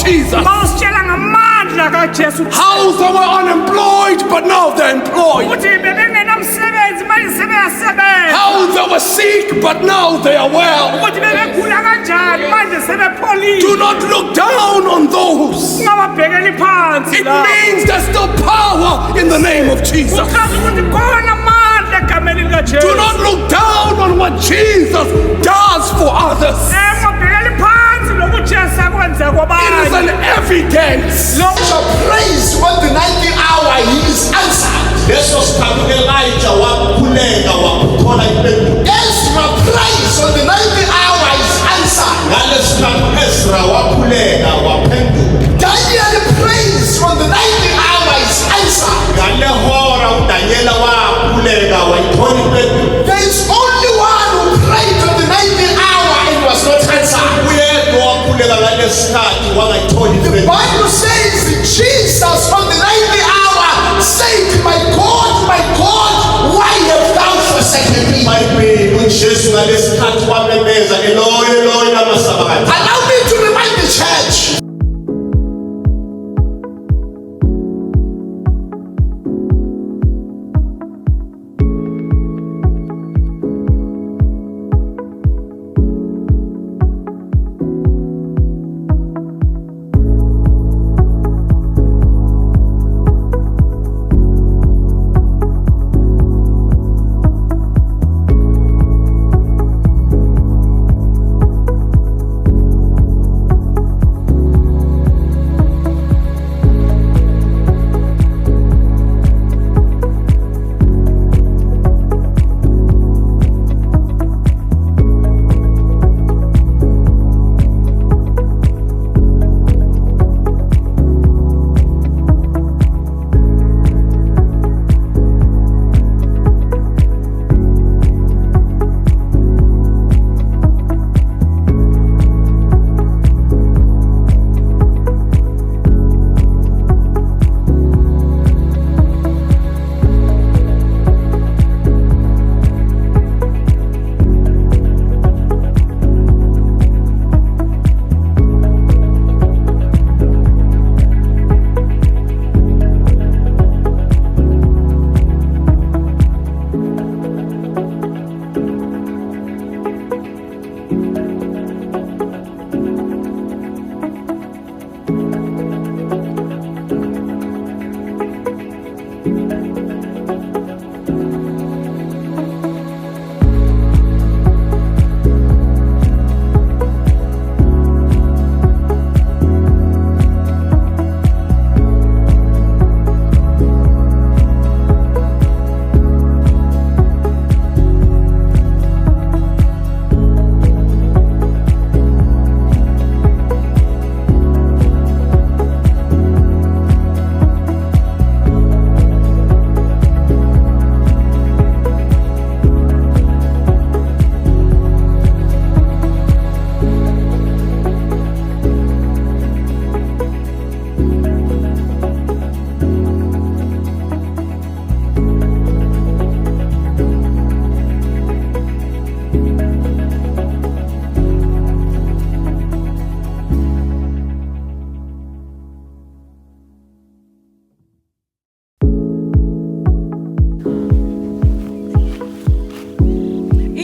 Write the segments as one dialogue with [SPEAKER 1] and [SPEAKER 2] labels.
[SPEAKER 1] Jesus.
[SPEAKER 2] Mawusitshela ngamandla kaJesu.
[SPEAKER 1] How they were unemployed, but now they're employed.
[SPEAKER 2] Ukuthi bebengenamsebenzi manje sebeyasebenza.
[SPEAKER 1] How they were sick, but now they are well.
[SPEAKER 2] Ukuthi bebegula kanjani manje sebepholile.
[SPEAKER 1] Do not look down on those.
[SPEAKER 2] Ungababhekeli phansi
[SPEAKER 1] It
[SPEAKER 2] la.
[SPEAKER 1] means there's still power in the name of Jesus.
[SPEAKER 2] Uchaza ukuthi khona amandla egameni likaJesu.
[SPEAKER 1] Do not look down on what Jesus does for others.
[SPEAKER 2] Ungabhekeli phansi lokuJesu akwenza
[SPEAKER 1] It is
[SPEAKER 2] kwabanye.
[SPEAKER 1] an evidence.
[SPEAKER 3] So praise when the 90th hour he is answered.
[SPEAKER 4] Leso sikhathi Elijah wakhuleka wakuthola impendulo.
[SPEAKER 3] Ezra praise when the 90th hour is answered.
[SPEAKER 4] Ngalesikhathi Ezra wakhuleka waphendula.
[SPEAKER 3] Daniel praise when the 90th hour is answered.
[SPEAKER 4] Ngalehora uDaniel wakhuleka wayithola impendulo.
[SPEAKER 3] There is only one who prayed on the 90th hour and was not answered.
[SPEAKER 4] Uyedwa wakhuleka ngalesikhathi wangayitholi
[SPEAKER 3] The
[SPEAKER 4] impendulo.
[SPEAKER 3] Bible says Jesus on the 90th hour said, my God, why have thou forsaken me?
[SPEAKER 4] iBhayibheli uJesu ngalesikhathi wamemeza Eloi Eloi lama sabachthani.
[SPEAKER 3] Allow me to remind the church.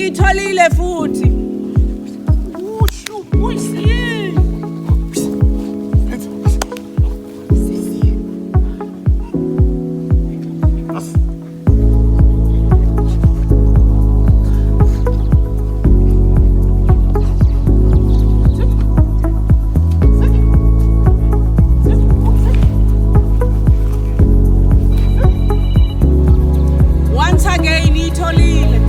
[SPEAKER 5] Itholile futhi. Once again itholile.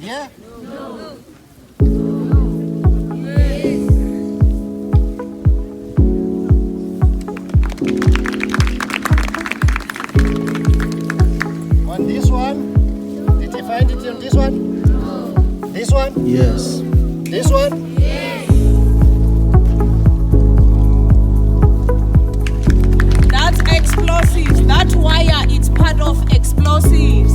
[SPEAKER 6] Yeah? On this one? Did you find it on this one? No. This one? Yes. This one?
[SPEAKER 5] Yes. That's explosives. That wire, it's part of explosives.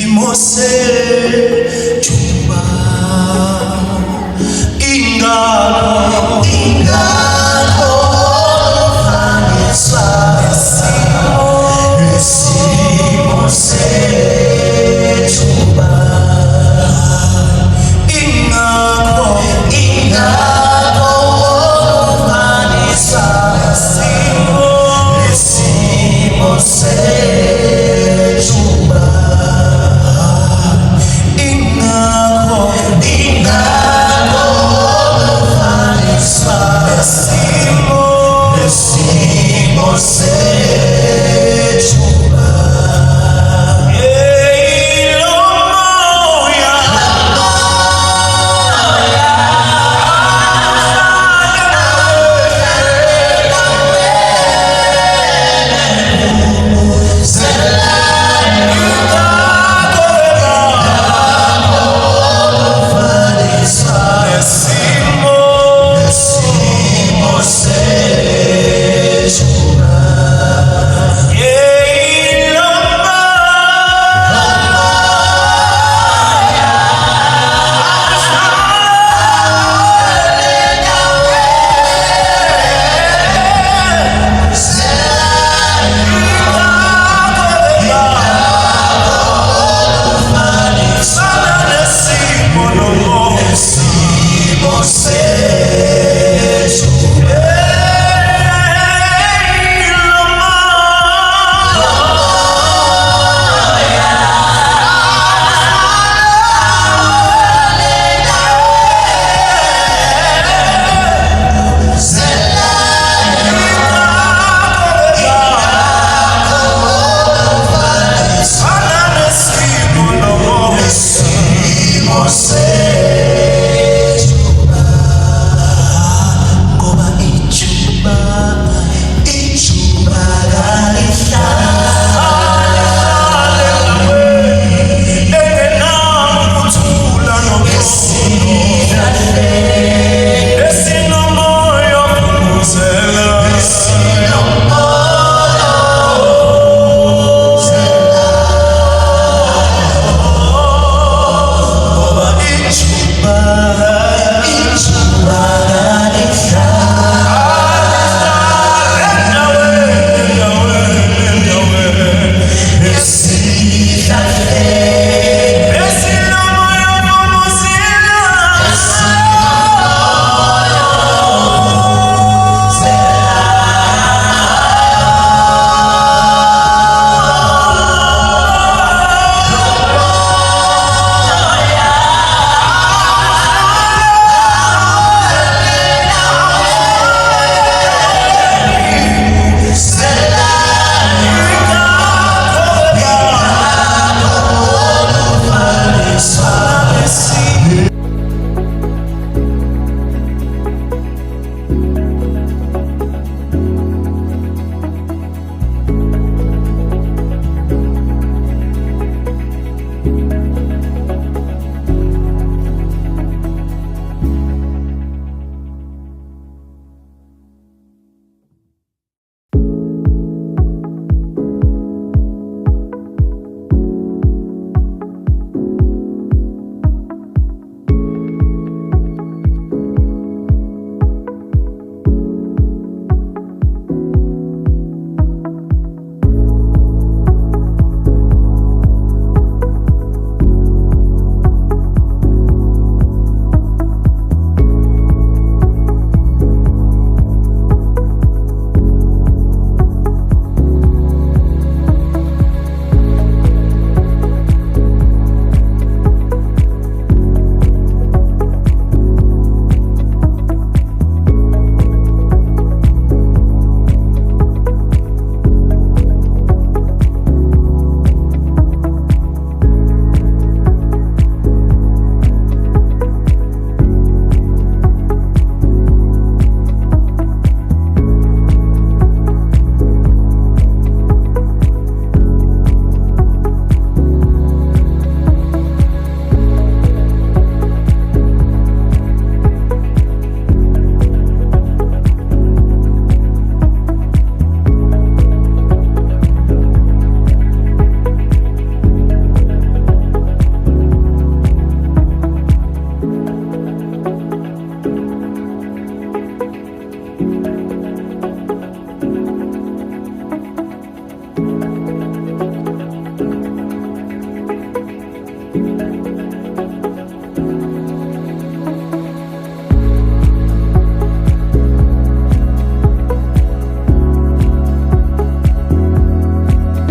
[SPEAKER 7] Nesimo sejuba ingalo vanisa nesimo sejuba ingalo vanisa nesimo sejuba ingalo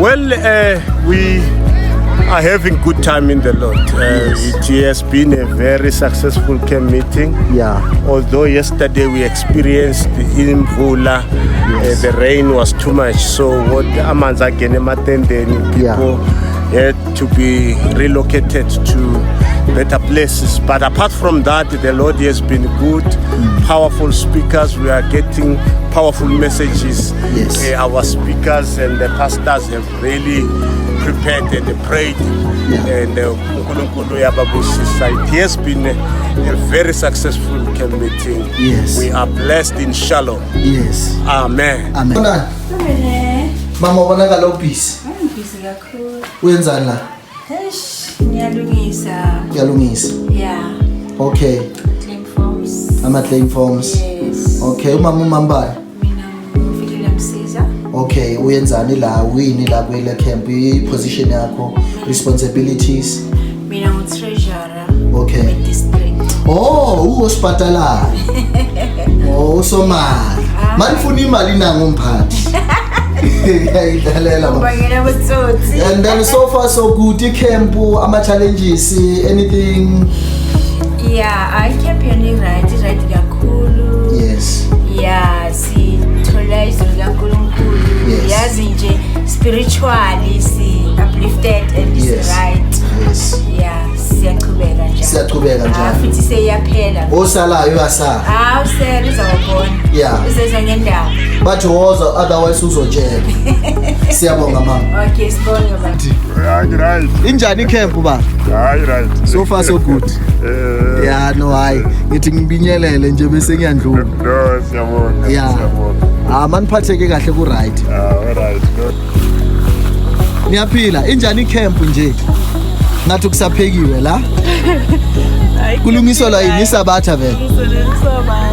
[SPEAKER 4] Well, we are having good time in the Lord. It has been a very successful camp meeting.
[SPEAKER 6] Yeah.
[SPEAKER 4] Although yesterday we experienced in Mvula, the rain was too much. So what amanza gene matendeni, people had to be relocated to better places. But apart from that, the Lord has been good. Powerful speakers. We are getting powerful messages.
[SPEAKER 6] Yes.
[SPEAKER 4] Our speakers and the pastors have really prepared and prayed. And it has been a very successful camp meeting.
[SPEAKER 6] Yes.
[SPEAKER 4] We are blessed in Shalom.
[SPEAKER 6] Yes.
[SPEAKER 4] Amen.
[SPEAKER 6] Amen. Mama ubonakala ubisi.
[SPEAKER 8] Ngibhizi kakhulu.
[SPEAKER 6] Wenzani la?
[SPEAKER 8] Ngiyalungisa.
[SPEAKER 6] Uyalungisa.
[SPEAKER 8] Yeah.
[SPEAKER 6] Okay.
[SPEAKER 8] Claim forms.
[SPEAKER 6] Ama-claim forms.
[SPEAKER 8] Yes.
[SPEAKER 6] Okay, umama umambala.
[SPEAKER 8] Mina ngifikile Msiza.
[SPEAKER 6] Okay, uyenzani la? Uyini la kwele camp? I-position yakho, responsibilities.
[SPEAKER 8] Mina ngu-treasurer.
[SPEAKER 6] Okay.
[SPEAKER 8] We-district.
[SPEAKER 6] Oh, uhospitalala. Oh, usomali. Manifuna imali nangu umphathi. Ngiyidlalela mama.
[SPEAKER 8] Ubangela botsotsi.
[SPEAKER 6] And then so far so good, i-camp, ama-challenges, anything?
[SPEAKER 8] Yeah, i-camp yona right kakhulu.
[SPEAKER 6] Yes.
[SPEAKER 8] Yeah, sithola izulu kaNkulunkulu.
[SPEAKER 6] Yes.
[SPEAKER 8] Yazi nje spiritually si-uplifted and
[SPEAKER 6] Yes.
[SPEAKER 8] right.
[SPEAKER 6] Yes.
[SPEAKER 8] Yeah, siyachubeka njalo.
[SPEAKER 6] Siyachubeka njalo.
[SPEAKER 8] Futhi seyaphela.
[SPEAKER 6] Osalayo uyasala.
[SPEAKER 8] Usele uzawubona.
[SPEAKER 6] Yeah.
[SPEAKER 8] Uzezwa ngendawo.
[SPEAKER 6] But woza otherwise uzotshela. Siyabonga mama.
[SPEAKER 8] Okay, sibonge baba.
[SPEAKER 1] Right.
[SPEAKER 6] Injani i-camp ba?
[SPEAKER 1] Right.
[SPEAKER 6] So far so good. Yeah, no hayi. Ngithi ngibinyelele nje bese ngiyandlula.
[SPEAKER 1] No, siyabonga.
[SPEAKER 6] Yeah. Maniphatheke kahle ku right.
[SPEAKER 1] Alright.
[SPEAKER 6] Niyaphila. Injani i-camp nje? Ngathi kusaphekiwe la. Kulungiswa la yini isabatha vele?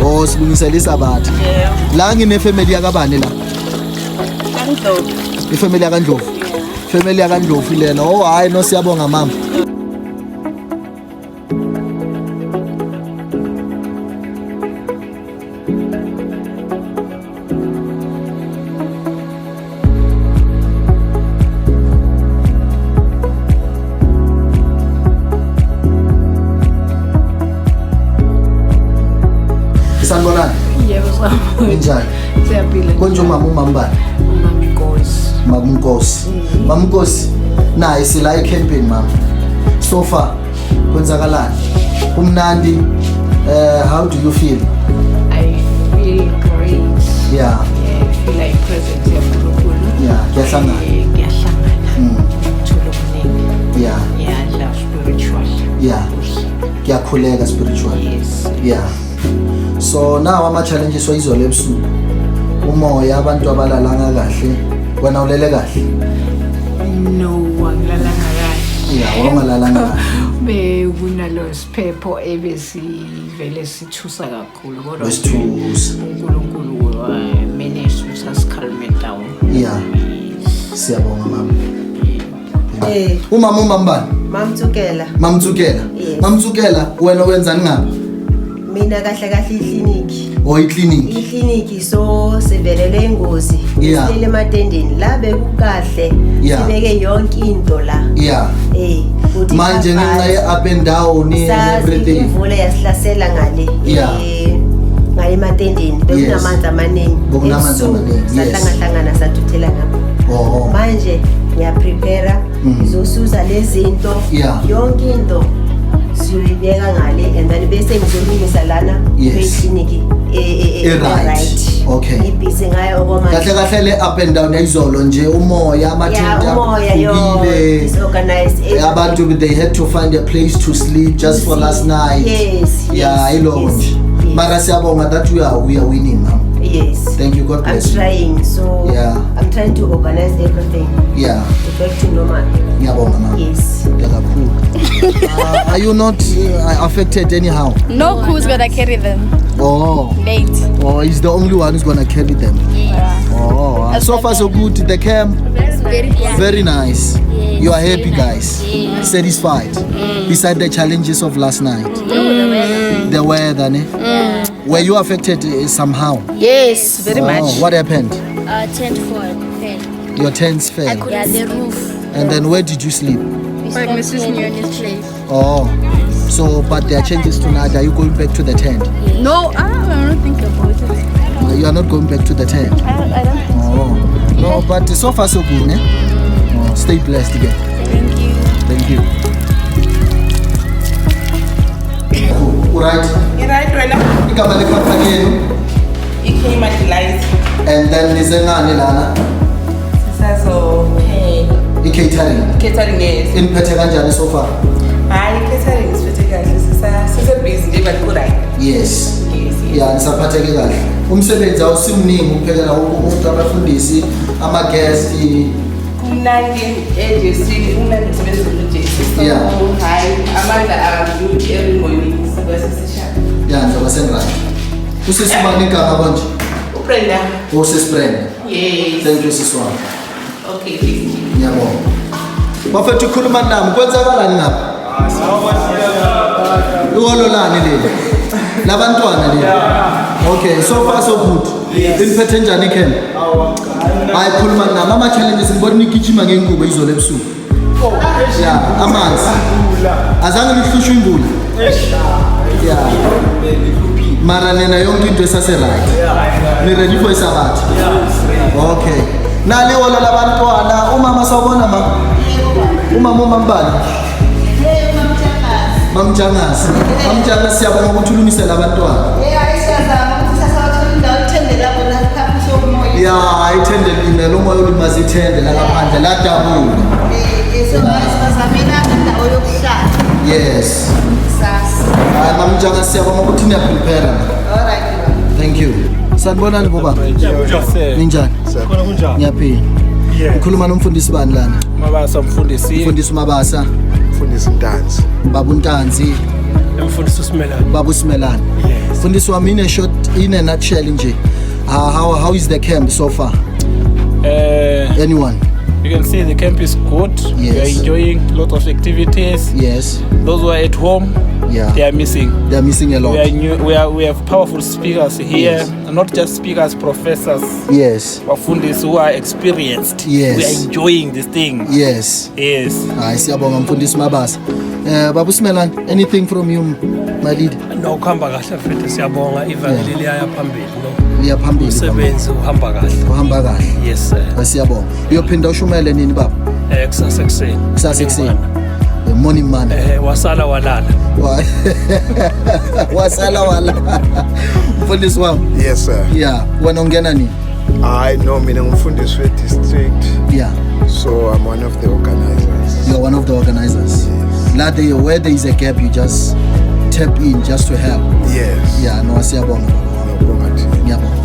[SPEAKER 6] Oh, silungisela isabatha. La ngine family yakabani la?
[SPEAKER 5] kaNdlovu.
[SPEAKER 6] Ifamily yakandlovu. Family yakandlovu lena. Oh hayi no siyabonga mama. Sanibonani.
[SPEAKER 5] Yebo sawubona.
[SPEAKER 6] Injani?
[SPEAKER 5] Siyaphila.
[SPEAKER 6] Konje umama umambala?
[SPEAKER 5] Umama Nkosi.
[SPEAKER 6] Mama Nkosi. Mama Nkosi. Nayi sila ecamping mama. So far kwenzakalani? Umnandi. How do you feel?
[SPEAKER 5] I feel great.
[SPEAKER 6] Yeah.
[SPEAKER 5] I feel like presence yaNkulunkulu.
[SPEAKER 6] Yeah, kuyahlangana.
[SPEAKER 5] Kuyahlangana. Ngithola okuningi.
[SPEAKER 6] Yeah.
[SPEAKER 5] Ngiyadla spiritual.
[SPEAKER 6] Yeah. Kuyakhuleka spiritual.
[SPEAKER 5] Yes.
[SPEAKER 6] Yeah. So now ama-challenges wayizolo ebusuku. Umoya abantu abalalanga kahle. Wena ulele kahle?
[SPEAKER 5] No, angilalanga kahle.
[SPEAKER 6] Yeah, wangalalanga kahle.
[SPEAKER 5] Bekunalo siphepho ebesivele sithusa kakhulu kodwa
[SPEAKER 6] Wesithusa.
[SPEAKER 5] uNkulunkulu managed to us calm it down.
[SPEAKER 6] Yeah. Siyabonga mama. Umama umambani?
[SPEAKER 9] Mamthukela.
[SPEAKER 6] Mamthukela.
[SPEAKER 9] Yes.
[SPEAKER 6] Mamthukela wena wenzani ngapha?
[SPEAKER 9] Mina kahle ikliniki.
[SPEAKER 6] Oh ikliniki.
[SPEAKER 9] Ikliniki so sivelele ingozi.
[SPEAKER 6] Yeah.
[SPEAKER 9] Silele ematendeni la bekukahle.
[SPEAKER 6] Yeah.
[SPEAKER 9] Sibeke yonke into la.
[SPEAKER 6] Yeah.
[SPEAKER 9] Ukuthi
[SPEAKER 6] Manje ngenxa ye up and down and everything.
[SPEAKER 9] Imvula yasihlasela ngale.
[SPEAKER 6] Yeah.
[SPEAKER 9] Ngale ematendeni bekunamanzi amaningi.
[SPEAKER 6] Bekunamanzi amaningi. Yes.
[SPEAKER 9] Sahlangana sathuthela ngapha.
[SPEAKER 6] Oh.
[SPEAKER 9] Manje ngiyaprepare ngizosuza lezinto
[SPEAKER 6] Yeah.
[SPEAKER 9] yonke into siyoyibeka ngale and then bese ngizolungisa lana
[SPEAKER 6] Yes.
[SPEAKER 9] ekliniki
[SPEAKER 6] right. Okay.
[SPEAKER 9] ibhizi ngayo okwamanje
[SPEAKER 6] Kahle kahle le up and down yayizolo nje umoya amathenda
[SPEAKER 9] umoya yo
[SPEAKER 6] ukile.
[SPEAKER 9] disorganized
[SPEAKER 6] Abantu they had to find a place to sleep just for last night.
[SPEAKER 9] Yes,
[SPEAKER 6] Yeah,
[SPEAKER 9] yes,
[SPEAKER 6] iloko
[SPEAKER 9] yes,
[SPEAKER 6] nje.
[SPEAKER 9] yes.
[SPEAKER 6] Mara siyabonga that we are winning mama.
[SPEAKER 9] Yes.
[SPEAKER 6] Thank you, God
[SPEAKER 9] I'm
[SPEAKER 6] bless you.
[SPEAKER 9] trying so
[SPEAKER 6] Yeah.
[SPEAKER 9] I'm trying to organize everything
[SPEAKER 6] Yeah.
[SPEAKER 9] to back to normal.
[SPEAKER 6] Ngiyabonga mama.
[SPEAKER 9] Yes.
[SPEAKER 6] Kakhulu. Are you not affected anyhow?
[SPEAKER 10] No, who's gonna carry them?
[SPEAKER 6] Oh.
[SPEAKER 10] Late.
[SPEAKER 6] Oh, he's the only one who's gonna carry them.
[SPEAKER 10] Yeah.
[SPEAKER 6] Oh, so far so good. The camp,
[SPEAKER 10] Very good.
[SPEAKER 6] very nice.
[SPEAKER 10] Yes,
[SPEAKER 6] You are
[SPEAKER 10] very
[SPEAKER 6] happy, guys.
[SPEAKER 10] nice.
[SPEAKER 6] Satisfied. Beside the challenges of last night, the weather, ne? Were you affected somehow?
[SPEAKER 10] Yes, very much.
[SPEAKER 6] What happened?
[SPEAKER 10] Tent for
[SPEAKER 6] Your tents fell.
[SPEAKER 10] Yeah, the roof.
[SPEAKER 6] And then where did you sleep?
[SPEAKER 10] Like Mrs. Nyoni's place.
[SPEAKER 6] Oh, so but there are changes tonight. Are you going back to the tent?
[SPEAKER 10] No, I don't think about it.
[SPEAKER 6] You are not going back to the tent.
[SPEAKER 10] I don't think
[SPEAKER 6] Oh, no, but so far so good, eh? Oh, stay blessed again.
[SPEAKER 10] Thank you.
[SPEAKER 6] Thank you. Alright. Igama lekhampani yenu and then nizengani lana i-catering iniphethe kanjani so far? Yes. Yeah, nisaphatheke kahle. Umsebenzi awusimningi uphekela umuntu abafundisi ama-guest. Yeah, njoba senright. Usisi ubani igama konje?
[SPEAKER 9] Ubrenda.
[SPEAKER 6] Usisi Brenda.
[SPEAKER 9] Yes.
[SPEAKER 6] Thank you sisi wami.
[SPEAKER 9] Okay, thank you.
[SPEAKER 6] Ngiyabonga. Bafethu ukhuluma nami kwenzakalani ngapha? Iholo lani leli? Labantwana leli. Okay, so far so good. Iniphethe njani camp? Hayi khuluma nami ama challenges ngibona nigijima ngengubo izolo ebusuku. Yeah, amanzi. Azange nihlushwe imvula. Yeah. Mara nena yonke into esase right. Ni ready for isabathi? Okay. Nali iholo labantwana umama sawubona ma? Umama mbani? Mamjangasi. Mamjangasi siyabonga ukuthi ulungisela abantwana. Yeah, ayithendele lo moya ulimazi ithende la ngaphandle la dabula. Yes. Mamjangasi siyabonga ukuthi niya prepare. Alright. Thank you. Sanibonani baba? Ninjani? Ngiyaphila. Ukhuluma nomfundisi bani lana?
[SPEAKER 2] Mabasa mfundisi.
[SPEAKER 6] Mfundisi Mabasa.
[SPEAKER 4] Mfundisi Ntanzi.
[SPEAKER 6] Babu Ntanzi.
[SPEAKER 2] Mfundisi Simelane.
[SPEAKER 6] Babu Simelane.
[SPEAKER 2] Yes.
[SPEAKER 6] Mfundisi wami in a nutshell nje. How is the camp so far? Anyone?
[SPEAKER 2] You can see the camp is good.
[SPEAKER 6] Yes.
[SPEAKER 2] We are enjoying a lot of activities.
[SPEAKER 6] Yes.
[SPEAKER 2] Those who are at home,
[SPEAKER 6] yeah,
[SPEAKER 2] they are missing.
[SPEAKER 6] They are missing a lot.
[SPEAKER 2] We have powerful speakers here,
[SPEAKER 6] yes,
[SPEAKER 2] not just speakers, professors.
[SPEAKER 6] Yes.
[SPEAKER 2] Wafundis who are experienced.
[SPEAKER 6] Yes.
[SPEAKER 2] We are enjoying this thing.
[SPEAKER 6] Yes.
[SPEAKER 2] Yes.
[SPEAKER 6] Hayi siyabonga mfundisi Mabasa. Babu Simelane, anything from you, my lead?
[SPEAKER 11] No, kuhamba kahle mfethu siyabonga ivangeli liya phambili no.
[SPEAKER 6] Liya phambili.
[SPEAKER 11] Umsebenzi uhamba kahle.
[SPEAKER 6] Uhamba kahle.
[SPEAKER 11] Yes sir.
[SPEAKER 6] Siyabonga. Uyophinda ushumele nini baba?
[SPEAKER 11] Kusasa ekseni.
[SPEAKER 6] Kusasa ekseni. Morning man.
[SPEAKER 11] Wasala walala.
[SPEAKER 6] Wasala walala. Mfundisi wami?
[SPEAKER 4] Yes sir.
[SPEAKER 6] Yeah, wena ungena nini?
[SPEAKER 4] I know mina ngumfundisi we district.
[SPEAKER 6] Yeah.
[SPEAKER 4] So I'm one of the organizers.
[SPEAKER 6] You're one of the organizers.
[SPEAKER 4] Yes.
[SPEAKER 6] Where there is a gap, you just tap in just to help.
[SPEAKER 4] Yes.
[SPEAKER 6] Yeah, no siyabonga. Ngiyabonga.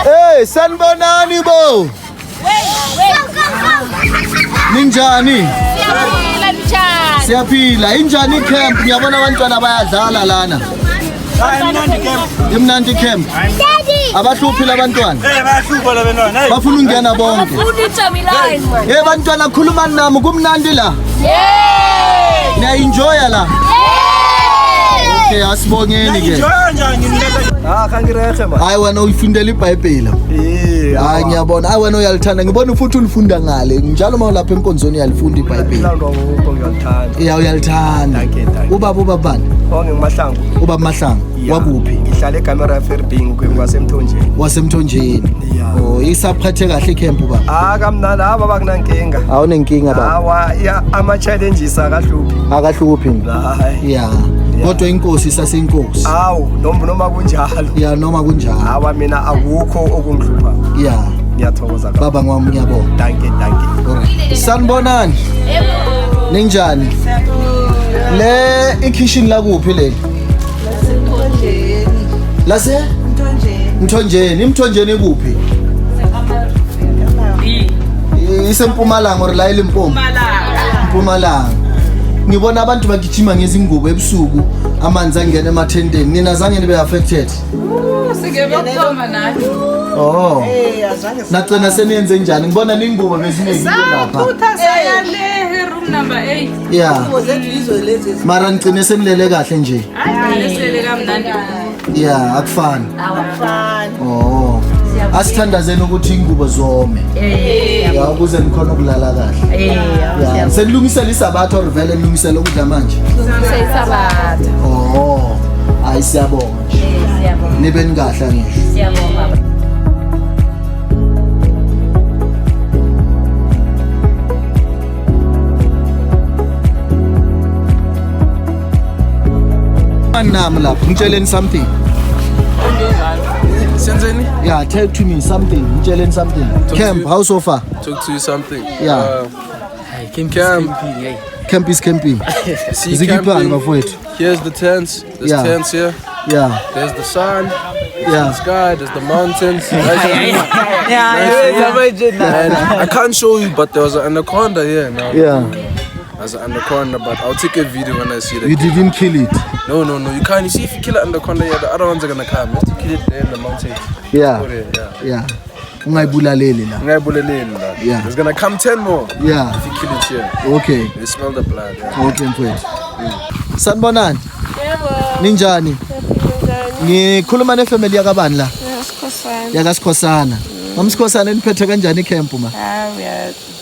[SPEAKER 6] Hey, sanibonani bo. Ninjani? Siyaphila. Injani camp? Ngiyabona abantwana bayadlala lana. Imnandi camp. Abahluphile abantwana.
[SPEAKER 2] Bayahlupha la bantwana.
[SPEAKER 6] Bafuna ungena bonke. Bantwana khuluma nami kumnandi la. Niya-enjoya la. Okay, asibongeni ke.
[SPEAKER 2] Kangirehe man.
[SPEAKER 6] Hayi wena uyifundela iBhayibheli. Hayi ngiyabona. Hayi wena uyalithanda. Ngibona futhi ulifunda ngale. Njalo uma lapha enkonzweni uyalifunda iBhayibheli. Yeah, uyalithanda. Ubaba bani?
[SPEAKER 2] Ngimahlangu.
[SPEAKER 6] Ubaba Mahlangu. Wakuphi?
[SPEAKER 2] Ngihlala eGamera Fairbank kwasemthonjeni.
[SPEAKER 6] Wasemthonjeni. Oh, isaphathe kahle icamp baba.
[SPEAKER 2] Kamnandi aba bakunankinga.
[SPEAKER 6] Awunenkinga baba.
[SPEAKER 2] Ama challenges akahluphi.
[SPEAKER 6] Akahluphi.
[SPEAKER 2] Hayi.
[SPEAKER 6] Yeah. Kodwa inkosi isaseyinkosi.
[SPEAKER 2] Noma kunjalo.
[SPEAKER 6] Yeah, noma kunjalo.
[SPEAKER 2] Mina akukho okungihlupha.
[SPEAKER 6] Yeah.
[SPEAKER 2] Ngiyathokoza
[SPEAKER 6] baba ngwami ngiyabonga.
[SPEAKER 2] Thank you.
[SPEAKER 6] Alright. Sanibonani. Ninjani? Le ikitchen la kuphi le? Lase? Mthonjeni. Imthonjeni kuphi? Isempumalanga or la eLimpopo? Mpumalanga. Ngibona abantu bagijima ngezingubo ebusuku amanzi angena emathendeni nina zange nibe affected
[SPEAKER 5] Singebokuthoma nathi.
[SPEAKER 6] oh nagcina seniyenze njani ngibona ningubo bezinekile lapha
[SPEAKER 5] Saphutha saya le room number 8.
[SPEAKER 6] yeah mara ngicine senilele kahle nje
[SPEAKER 5] Hayi sele kamnandi.
[SPEAKER 6] yeah akufani
[SPEAKER 9] Awafani.
[SPEAKER 6] oh asithandazeni ukuthi ingubo zome ya ukuze nikhona ukulala kahle yeah senilungisela isabatha or vele nilungisela ukudla manje
[SPEAKER 8] Sayisabatha.
[SPEAKER 6] oh hayi siyabonga
[SPEAKER 8] Siyabonga.
[SPEAKER 6] nibe nikahle ngisho
[SPEAKER 8] Siyabonga.
[SPEAKER 6] nami lapho ngitsheleni something
[SPEAKER 11] Senzeni?
[SPEAKER 6] yeah tell to me something ngitsheleni something camp how so far
[SPEAKER 11] Talk to you something.
[SPEAKER 6] Yeah.
[SPEAKER 11] Camp
[SPEAKER 6] camp is camping
[SPEAKER 11] See
[SPEAKER 6] zikiphani
[SPEAKER 11] camping.
[SPEAKER 6] bafowethu
[SPEAKER 11] Here's the tents. There's
[SPEAKER 6] Yeah.
[SPEAKER 11] tents here.
[SPEAKER 6] yeah
[SPEAKER 11] There's the sun.
[SPEAKER 6] yeah
[SPEAKER 11] The sky. There's the mountains. Nice view. And I can't show you, but there was an anaconda here now.
[SPEAKER 6] yeah
[SPEAKER 11] There's an anaconda, but I'll take a video when I see the.
[SPEAKER 6] you didn't kill it
[SPEAKER 11] No, you can't. You see, if you kill an anaconda, yeah, the other ones are gonna come. You have to kill it there in the mountain.
[SPEAKER 6] yeah
[SPEAKER 11] Go there, yeah.
[SPEAKER 6] yeah ungayibulaleli la
[SPEAKER 11] Ngayibuleleni la.
[SPEAKER 6] Yeah.
[SPEAKER 11] There's gonna come 10 more
[SPEAKER 6] yeah
[SPEAKER 11] if you kill it here.
[SPEAKER 6] okay
[SPEAKER 11] They smell the blood. Yeah.
[SPEAKER 6] okay mfowethu sanibonani ninjani ngikhuluma nefamily yakabani la yakasikhosana mamsikhosana niphethe kanjani icamp ma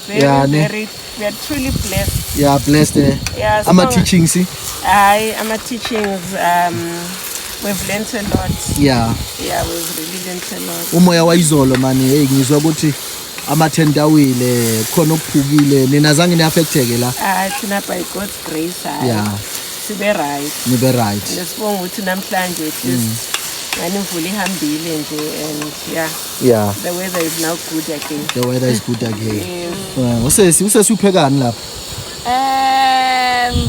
[SPEAKER 5] We
[SPEAKER 6] Yeah,
[SPEAKER 5] are
[SPEAKER 6] ne?
[SPEAKER 5] we are truly blessed.
[SPEAKER 6] yeah blessed
[SPEAKER 5] Yeah,
[SPEAKER 6] ama teachings
[SPEAKER 5] I'm teachings we've learned a lot.
[SPEAKER 6] yeah
[SPEAKER 5] Yeah, we've really learned a lot.
[SPEAKER 6] umoya wayizolo mani hey ngizwa ukuthi ama-tent awile khona okuphukile nina zange ni-affecteke la
[SPEAKER 5] Thina by God's grace
[SPEAKER 6] yeah
[SPEAKER 5] sibe right.
[SPEAKER 6] nibe right
[SPEAKER 5] Nesibonga ukuthi namhlanje ngani imvula ihambile nje and
[SPEAKER 6] yeah
[SPEAKER 5] the weather is now good again.
[SPEAKER 6] the weather is good again usesi uphekani lapha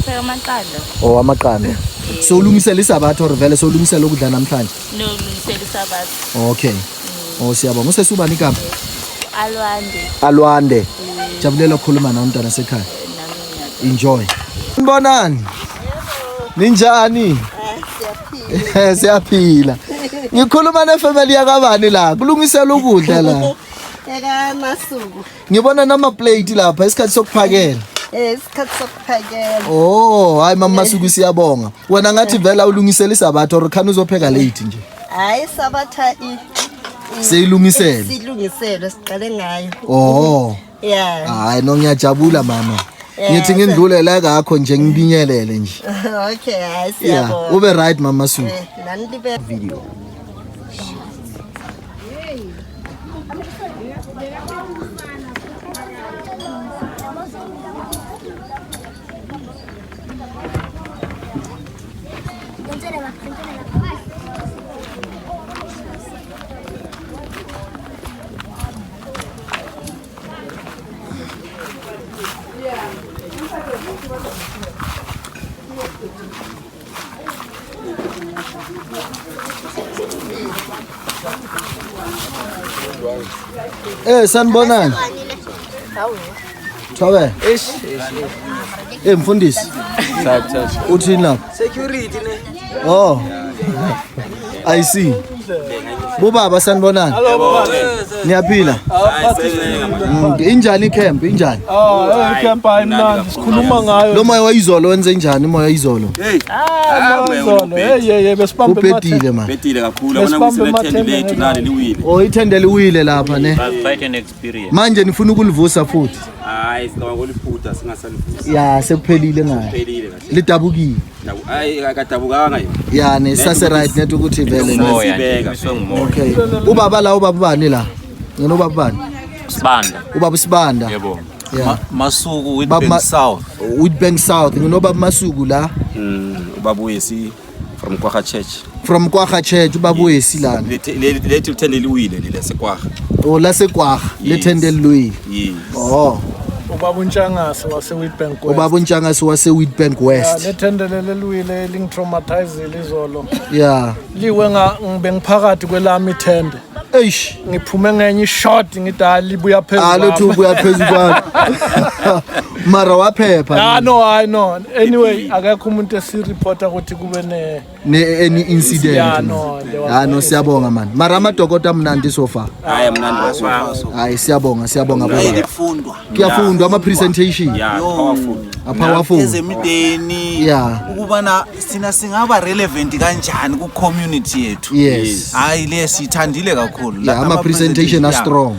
[SPEAKER 10] Phela amaqanda.
[SPEAKER 6] oh amaqanda so ulungisela isabatha or vele so ulungisela ukudla namhlanje
[SPEAKER 10] No, ngilisela isabatha.
[SPEAKER 6] okay oh siyabonga usesi ubani igama
[SPEAKER 10] Alwande.
[SPEAKER 6] alwande jabulela ukukhuluma nawe mntwana sekhaya enjoy mbonani ninjani siyaphila ngikhuluma nefamily yakabani la kulungisela ukudla la
[SPEAKER 9] Eka masuku.
[SPEAKER 6] ngibona nama plate lapha isikhathi sokuphakela
[SPEAKER 9] Isikhathi sokuphakela.
[SPEAKER 6] oh hayi mama Masuku siyabonga wena ngathi vela ulungisela isabatha or khani uzopheka late nje
[SPEAKER 9] Hayi sabatha
[SPEAKER 6] seyilungisela
[SPEAKER 9] silungisele siqale ngayo.
[SPEAKER 6] oh
[SPEAKER 9] Yeah.
[SPEAKER 6] hayi no ngiyajabula mama ngithi ngindlule la kakho nje ngibinyelele nje
[SPEAKER 9] Okay, hayi
[SPEAKER 6] yeah
[SPEAKER 9] siyabonga.
[SPEAKER 6] ube right mama Masuku
[SPEAKER 9] Nani libe
[SPEAKER 6] video sanibonani Thawe mfundisi uthini lapha
[SPEAKER 2] Security ne.
[SPEAKER 6] oh I see bobaba sanibonani niyaphila injani camp injani
[SPEAKER 2] Camp ayimnandi sikhuluma ngayo.
[SPEAKER 6] lo moya wayizolo wenze njani moya wayizolo
[SPEAKER 2] besibambe
[SPEAKER 6] upetile man
[SPEAKER 12] Betile kakhulu abona ukuthi lethende lethu nali liwile.
[SPEAKER 6] oh ithendele uwile lapha ne
[SPEAKER 12] Quite an experience.
[SPEAKER 6] manje nifuna ukulivusa futhi
[SPEAKER 12] Hayi sicabanga ukuliphutha singasalivusa.
[SPEAKER 6] ya sekuphelile ngayo
[SPEAKER 12] Phelile kahle.
[SPEAKER 6] lidabukile
[SPEAKER 12] Hayi akadabukanga yona.
[SPEAKER 6] ya nesase right net ukuthi vele
[SPEAKER 12] Sibeka songimoya.
[SPEAKER 6] okay ubaba la ubaba bani la ngene ubaba bani
[SPEAKER 12] Sibanda.
[SPEAKER 6] ubaba Sibanda
[SPEAKER 12] Yebo.
[SPEAKER 6] yeah
[SPEAKER 12] Masuku with
[SPEAKER 6] Baba
[SPEAKER 12] Bank South.
[SPEAKER 6] Witbank South nginobaba Masuku la
[SPEAKER 12] Ubaba wesi from Kwagga Church.
[SPEAKER 6] from Kwagga Church ubaba wesilana
[SPEAKER 12] Lethu lithende liwile lase Kwagga.
[SPEAKER 6] oh lasekwagga lethende lwini
[SPEAKER 12] Yes.
[SPEAKER 6] oh
[SPEAKER 2] ubaba uNtshangase wase Witbank West.
[SPEAKER 6] ubaba uNtshangase wase Witbank West
[SPEAKER 2] lethendelele liwile lingtraumatizile izolo.
[SPEAKER 6] yeah
[SPEAKER 2] Liwe ngibengiphakathi kwelami ithende.
[SPEAKER 6] eish
[SPEAKER 2] ngiphume ngenye shot ngithi alibuya phezulu.
[SPEAKER 6] Alothi ubuya phezulu kwami. Mara waphepha.
[SPEAKER 2] I know. Anyway, akekho umuntu esireporta ukuthi kube
[SPEAKER 6] any incident. No siyabonga man. Mara amadokota mnandi so far.
[SPEAKER 12] Hayi mnandi waso.
[SPEAKER 6] Hayi siyabonga baba.
[SPEAKER 13] Kuyafundwa.
[SPEAKER 6] Kuyafundwa ama presentation.
[SPEAKER 12] Yeah, powerful.
[SPEAKER 6] Powerful.
[SPEAKER 13] Ezemideni. Ukubana singaba relevant kanjani ku community yethu.
[SPEAKER 6] Yes.
[SPEAKER 13] Hayi lesithandile kakhulu.
[SPEAKER 6] Ama presentation are strong.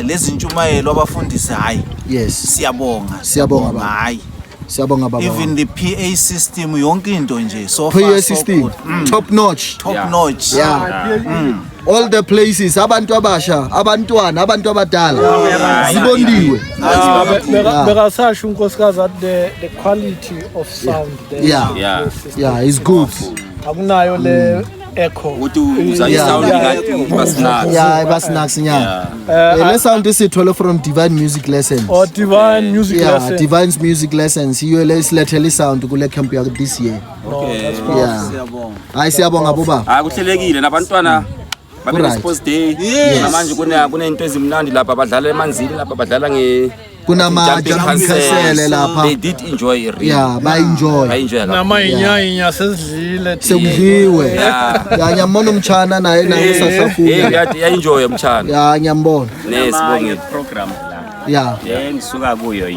[SPEAKER 13] Lezi ntshumayelo abafundisi hayi.
[SPEAKER 6] Yes.
[SPEAKER 13] Siyabonga baba. Hayi.
[SPEAKER 6] Siyabonga baba.
[SPEAKER 13] Even the PA system yonke into nje so
[SPEAKER 6] far.
[SPEAKER 13] PA
[SPEAKER 6] system top notch. All the places abantu abasha, abantwana, abantu abadala zibondiwe.
[SPEAKER 2] Bekasasho unkosikazi at the quality of sound there.
[SPEAKER 6] Yeah, it's good.
[SPEAKER 2] Akunayo le echo.
[SPEAKER 6] Basnax nya. Le sound isithole from Divine Music Lessons.
[SPEAKER 2] Divine Music Lessons.
[SPEAKER 6] Divine's Music Lessons. Iyo lesilethele sound kule camp yakho this year.
[SPEAKER 13] Siyabonga.
[SPEAKER 6] Hayi siyabonga baba.
[SPEAKER 12] Kuhlelekile nabantwana babe sports day. Namanje kunento ezimnandi lapha badlala emanzini lapha badlala
[SPEAKER 6] kunama jumping castle lapha.
[SPEAKER 12] They did enjoy it really.
[SPEAKER 6] Ba enjoy.
[SPEAKER 2] Nama inya sesidlile.
[SPEAKER 6] Sekudliwe. Nyambona umtshana naye sasafuna.
[SPEAKER 12] Enjoy umtshana.
[SPEAKER 6] Nyambona.
[SPEAKER 12] Nesibonge
[SPEAKER 14] program.
[SPEAKER 12] Ngisuka kuyo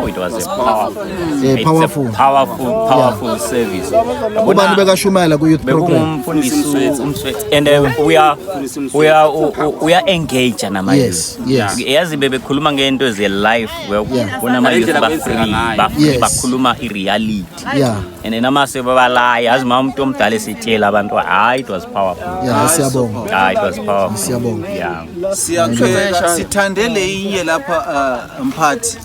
[SPEAKER 12] it was a powerful service.
[SPEAKER 6] Ubani bekashumayela ku youth program.
[SPEAKER 14] And we are engaged nama.
[SPEAKER 6] Yes.
[SPEAKER 14] Yazi bebekhuluma ngento ze life kunama youth bakhuluma ireality. And namase babalaya yazi umuntu omdala esitshela abantu hayi it was powerful.
[SPEAKER 6] Siyabonga.
[SPEAKER 14] It was powerful.
[SPEAKER 6] Siyabonga.
[SPEAKER 13] Sithandele inye lapha mphathi.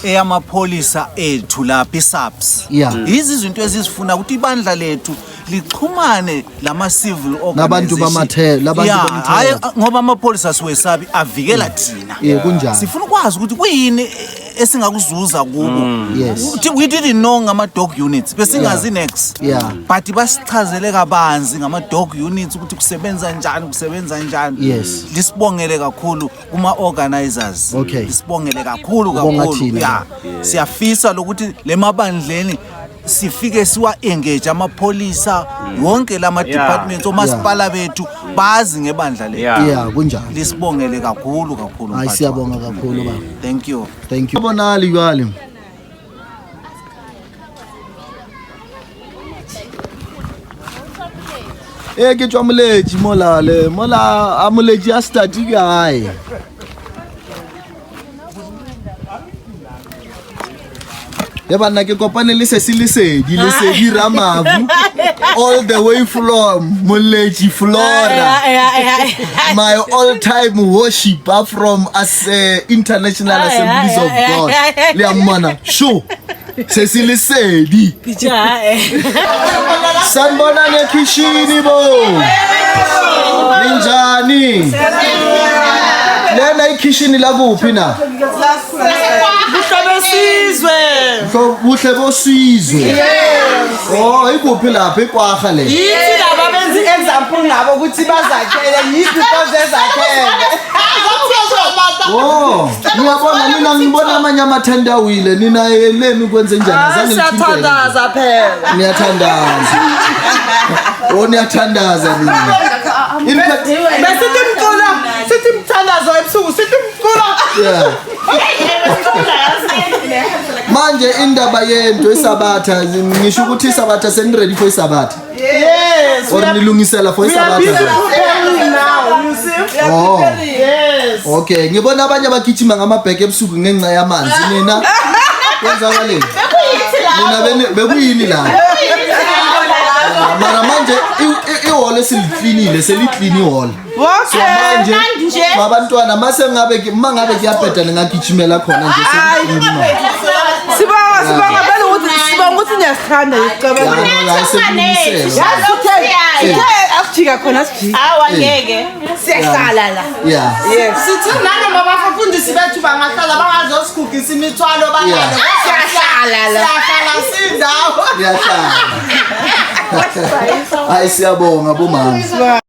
[SPEAKER 13] Eyamapholisa ethu lapha iSAPS. Izi zinto ezisifuna ukuthi ibandla lethu lixhumane lama civil organization.
[SPEAKER 6] Nabantu bamathela,
[SPEAKER 13] hayi ngoba amapholisa siwesabi avikela thina.
[SPEAKER 6] Kunjani.
[SPEAKER 13] Sifuna ukwazi ukuthi kuyini esingakuzuza kubo. We didn't know ngama dog units. Besingazi next. But basichazele kabanzi ngama dog units ukuthi kusebenza njani. Lisibongele kakhulu kuma organizers. Lisibongele kakhulu. Siyafisa lokuthi lemabandleni sifike siwa engage amapholisa wonke lama departments omasipala bethu bazi ngebandla lethu.
[SPEAKER 6] Kunjani.
[SPEAKER 13] Lisibongele kakhulu.
[SPEAKER 6] Hayi siyabonga kakhulu baba.
[SPEAKER 13] Thank you.
[SPEAKER 6] Bonali yali. Ke tswa moleji mola amoleji a study gae. Bana ke kopane le lesedi Ramavu all the way from Moleji Flora. My all-time worshipper from International Assemblies of God. Liamana show Lesedi. Sanbona nekishini bo. Ninjani. Lena ikishini la kuphi na? Buhle bosizwe. Ikuphi lapha eKwagga le.
[SPEAKER 15] Yithi laba benza example ngabo ukuthi bazakhele yithi because ezakhele.
[SPEAKER 6] Ngiyabona mina ngibona amanye amathandawile nina eleni ukwenze njani zange ngithinte.
[SPEAKER 15] Siyathandaza phela.
[SPEAKER 6] Niyathandaza. Niyathandaza nina.
[SPEAKER 15] Sithi mthandazo ebusuku sithi mculo.
[SPEAKER 6] Manje indaba yento esabatha ngisho ukuthi isabatha seniready for isabatha.
[SPEAKER 15] Yes.
[SPEAKER 6] Or nilungisela for isabatha.
[SPEAKER 15] Now you see. Yes.
[SPEAKER 6] Okay, ngibona abanye abagijima ngamabheke ebusuku ngenxa yamanzi nina. Kwenzakaleni. Nina bekuyini la? Mara manje ihall esilcleanile seliclean ihall. So manje abantwana mangabe kuyabheda ngagijimela khona nje seliclean.
[SPEAKER 15] Sibonga bela ukuthi niyasithanda isicabanga. Asijika khona sijika.
[SPEAKER 5] Ngeke.
[SPEAKER 15] Siyahlala la. Yes. Sithi nanoma abafundisi bethu bangahlala bangazosigugisa imithwalo balale. Siyahlala la. Siyahlala sindawo.
[SPEAKER 6] Hayi siyabonga bomama.